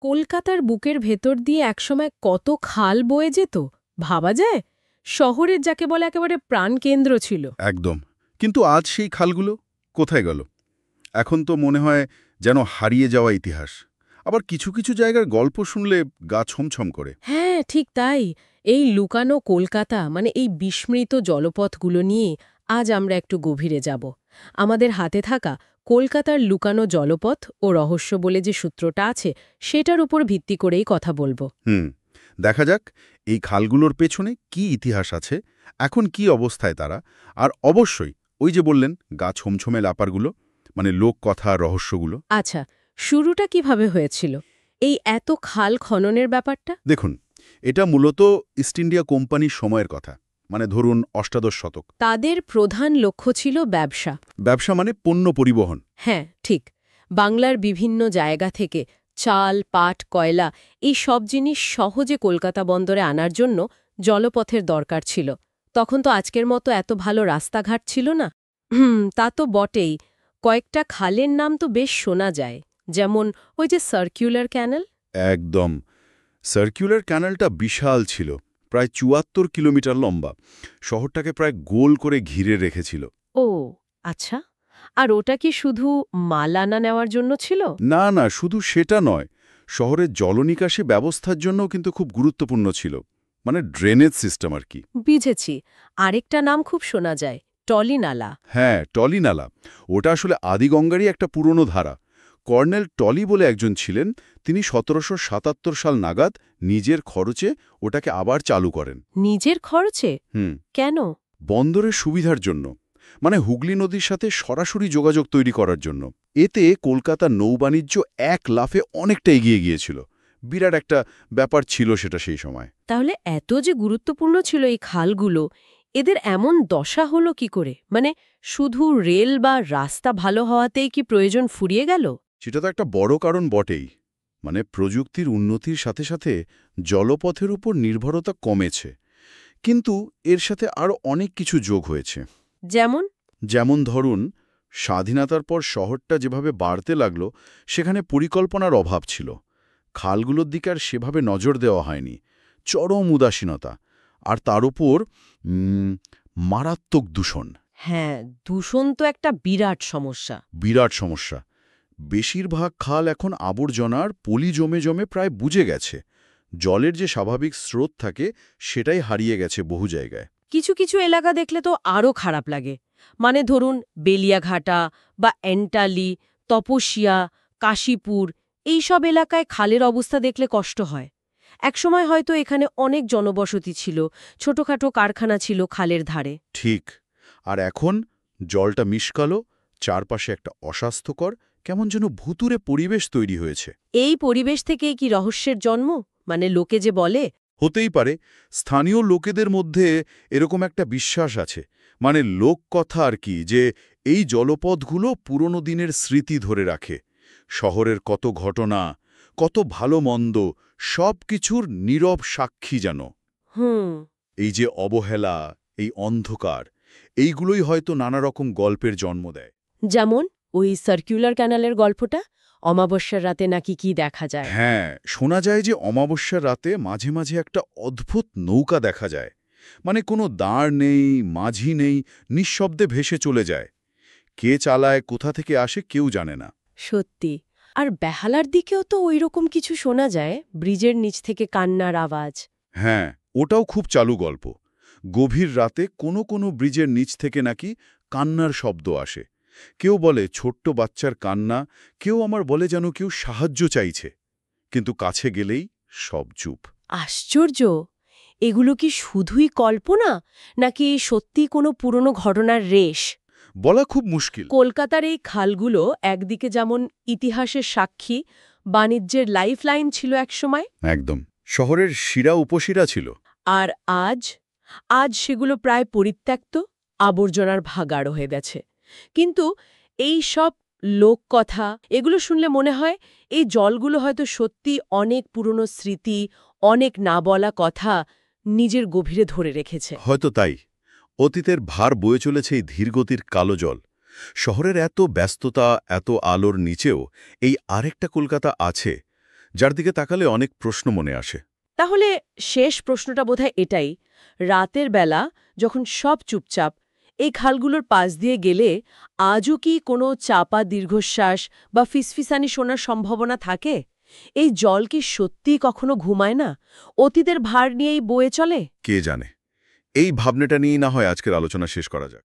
কলকাতার বুকের ভেতর দিয়ে একসময় কত খাল বয়ে যেত ভাবা যায়। শহরের যাকে বলে একেবারে প্রাণকেন্দ্র ছিল। একদম। কিন্তু আজ সেই খালগুলো কোথায় গেল? এখন তো মনে হয় যেন হারিয়ে যাওয়া ইতিহাস। আবার কিছু কিছু জায়গার গল্প শুনলে গা ছমছম করে। হ্যাঁ, ঠিক তাই। এই লুকানো কলকাতা মানে এই বিস্মৃত জলপথগুলো নিয়ে আজ আমরা একটু গভীরে যাব। আমাদের হাতে থাকা কলকাতার লুকানো জলপথ ও রহস্য বলে যে সূত্রটা আছে সেটার উপর ভিত্তি করেই কথা বলবো। দেখা যাক এই খালগুলোর পেছনে কি ইতিহাস আছে, এখন কি অবস্থায় তারা, আর অবশ্যই ওই যে বললেন গা ছমছমে লাপারগুলো, মানে লোককথা রহস্যগুলো। আচ্ছা, শুরুটা কিভাবে হয়েছিল এই এত খাল খননের ব্যাপারটা? দেখুন, এটা মূলত ইস্ট ইন্ডিয়া কোম্পানির সময়ের কথা, মানে ধরুন অষ্টাদশ শতক। তাদের প্রধান লক্ষ্য ছিল ব্যবসা। ব্যবসা মানে পণ্য পরিবহন। হ্যাঁ, ঠিক। বাংলার বিভিন্ন জায়গা থেকে চাল, পাট, কয়লা এই সব জিনিস সহজে কলকাতা বন্দরে আনার জন্য জলপথের দরকার ছিল। তখন তো আজকের মতো এত ভালো রাস্তাঘাট ছিল না। তা তো বটেই। কয়েকটা খালের নাম তো বেশ শোনা যায়, যেমন ওই যে সার্কুলার ক্যানেল। একদম। সার্কুলার ক্যানেলটা বিশাল ছিল, প্রায় ৭৪ কিলোমিটার লম্বা। শহরটাকে প্রায় গোল করে ঘিরে রেখেছিল। ও আচ্ছা, আর ওটা কি শুধু মাল আনা নেওয়ার জন্য ছিল? না না, শুধু সেটা নয়, শহরের জলনিকাশি ব্যবস্থার জন্যও কিন্তু খুব গুরুত্বপূর্ণ ছিল, মানে ড্রেনেজ সিস্টেম আর কি। বুঝেছি। আরেকটা নাম খুব শোনা যায়, টলিনালা। হ্যাঁ, টলি নালা। ওটা আসলে আদিগঙ্গারই একটা পুরনো ধারা। কর্নেল টলি বলে একজন ছিলেন, তিনি ১৭৭৭ সাল নাগাদ নিজের খরচে ওটাকে আবার চালু করেন। নিজের খরচে? হুম কেন? বন্দরের সুবিধার জন্য, মানে হুগলি নদীর সাথে সরাসরি যোগাযোগ তৈরি করার জন্য। এতে কলকাতার নৌবাণিজ্য এক লাফে অনেকটা এগিয়ে গিয়েছিল। বিরাট একটা ব্যাপার ছিল সেটা সেই সময়। তাহলে এত যে গুরুত্বপূর্ণ ছিল এই খালগুলো, এদের এমন দশা হলো কি করে? মানে শুধু রেল বা রাস্তা ভালো হওয়াতেই কি প্রয়োজন ফুরিয়ে গেল? সেটা তো একটা বড় কারণ বটেই। মানে প্রযুক্তির উন্নতির সাথে সাথে জলপথের উপর নির্ভরতা কমেছে, কিন্তু এর সাথে আরও অনেক কিছু যোগ হয়েছে। যেমন? যেমন ধরুন, স্বাধীনতার পর শহরটা যেভাবে বাড়তে লাগলো, সেখানে পরিকল্পনার অভাব ছিল। খালগুলোর দিকে আর সেভাবে নজর দেওয়া হয়নি। চরম উদাসীনতা। আর তার উপর মারাত্মক দূষণ। হ্যাঁ, দূষণ তো একটা বিরাট সমস্যা। বিরাট সমস্যা। বেশিরভাগ খাল এখন আবর্জনার পলি জমে জমে প্রায় বুজে গেছে। জলের যে স্বাভাবিক স্রোত থাকে সেটাই হারিয়ে গেছে বহু জায়গায়। কিছু কিছু এলাকা দেখলে তো আরও খারাপ লাগে। মানে ধরুন বেলিয়াঘাটা বা এন্টালি, তপসিয়া, কাশীপুর এই সব এলাকায় খালের অবস্থা দেখলে কষ্ট হয়। একসময় হয়তো এখানে অনেক জনবসতি ছিল, ছোটখাটো কারখানা ছিল খালের ধারে। ঠিক। আর এখন জলটা মিশকালো, চারপাশে একটা অস্বাস্থ্যকর, কেমন যেন ভুতুড়ে পরিবেশ তৈরি হয়েছে। এই পরিবেশ থেকেই কি রহস্যের জন্ম? মানে লোকে যে বলে। হতেই পারে। স্থানীয় লোকেদের মধ্যে এরকম একটা বিশ্বাস আছে, মানে লোককথা আর কি, যে এই জলপথগুলো পুরনো দিনের স্মৃতি ধরে রাখে। শহরের কত ঘটনা, কত ভালো মন্দ, সব কিছুর নীরব সাক্ষী যেন। হুম। এই যে অবহেলা, এই অন্ধকার, এইগুলোই হয়তো নানা রকম গল্পের জন্ম দেয়। যেমন ওই সার্কুলার ক্যানালের গল্পটা, অমাবস্যার রাতে নাকি কি দেখা যায়। হ্যাঁ, শোনা যায় যে অমাবস্যার রাতে মাঝে মাঝে একটা অদ্ভুত নৌকা দেখা যায়। মানে কোনো দাঁড় নেই, মাঝি নেই, নিঃশব্দে ভেসে চলে যায়। কে চালায়, কোথা থেকে আসে কেউ জানে না। সত্যি। আর বেহালার দিকেও তো ওইরকম কিছু শোনা যায়, ব্রিজের নিচ থেকে কান্নার আওয়াজ। হ্যাঁ, ওটাও খুব চালু গল্প। গভীর রাতে কোনো কোনো ব্রিজের নিচ থেকে নাকি কান্নার শব্দ আসে। কেউ বলে ছোট্ট বাচ্চার কান্না, কেউ আমার বলে যেন কেউ সাহায্য চাইছে। কিন্তু কাছে গেলেই সব চুপ। আশ্চর্য! এগুলো কি শুধুই কল্পনা, নাকি সত্যি কোনো পুরনো ঘটনার রেশ? বলা খুব মুশকিল। কলকাতার এই খালগুলো একদিকে যেমন ইতিহাসের সাক্ষী, বাণিজ্যের লাইফলাইন ছিল একসময়। একদম। শহরের শিরা উপশিরা ছিল। আর আজ আজ সেগুলো প্রায় পরিত্যক্ত, আবর্জনার ভাগাড় হয়ে গেছে। কিন্তু এই সব লোককথা এগুলো শুনলে মনে হয় এই জলগুলো হয়তো সত্যি অনেক পুরনো স্মৃতি, অনেক না বলা কথা নিজের গভীরে ধরে রেখেছে। হয়তো তাই অতীতের ভার বয়ে চলেছে এই ধীরগতির কালো জল। শহরের এত ব্যস্ততা, এত আলোর নিচেও এই আরেকটা কলকাতা আছে, যার দিকে তাকালে অনেক প্রশ্ন মনে আসে। তাহলে শেষ প্রশ্নটা বোধহয় এটাই, রাতের বেলা যখন সব চুপচাপ এই খালগুলোর পাশ দিয়ে গেলে আজও কি কোনো চাপা দীর্ঘশ্বাস বা ফিসফিসানি শোনার সম্ভাবনা থাকে? এই জল কি সত্যিই কখনো ঘুমায় না, অতীতের ভার নিয়েই বয়ে চলে? কে জানে। এই ভাবনাটা নিয়েই না হয় আজকের আলোচনা শেষ করা যাক।